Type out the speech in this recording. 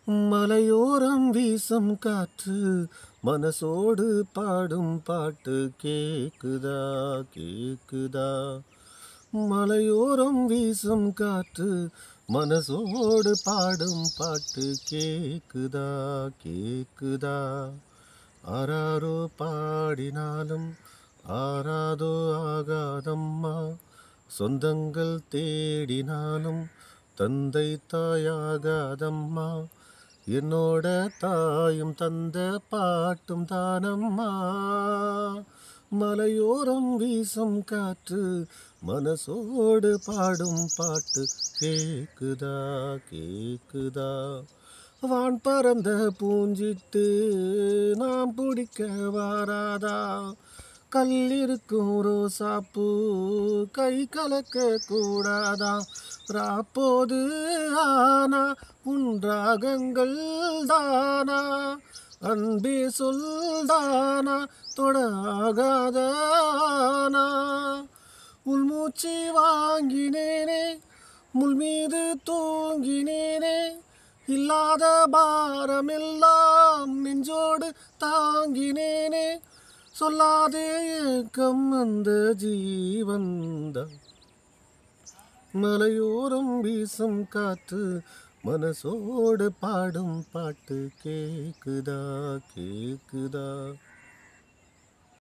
மலையோரம் வீசும் காற்று மனசோடு பாடும் பாட்டு கேக்குதா கேக்குதா. மலையோரம் வீசும் காற்று மனசோடு பாடும் பாட்டு கேக்குதா கேக்குதா. ஆராரோ பாடினாலும் ஆராதோ ஆகாதம்மா, சொந்தங்கள் தேடினாலும் தந்தை தாயாகாதம்மா, என்னோட தாயும் தந்த பாட்டும் தானம்மா. மலையோரம் வீசும் காற்று மனசோடு பாடும் பாட்டு கேக்குதா கேக்குதா. வான் பறந்த பூஞ்சிட்டு நாம் பிடிக்க வாராதா, கல்லிருக்கும் ரோசாப்பூ கை கலக்க கூடாதா. ராப்போது ஆனா உன் ராகங்கள் தானா, அன்பே சொல்தானா தொடாகாதானா. உள்மூச்சு வாங்கினேனே முள் மீது தூங்கினேனே, இல்லாத பாரமெல்லாம் நெஞ்சோடு தாங்கினேனே. சொல்லாதே ஏக்கம் அந்த ஜீவன்தான். மலையோரம் வீசும் காற்று மனசோடு பாடும் பாட்டு கேக்குதா கேக்குதா.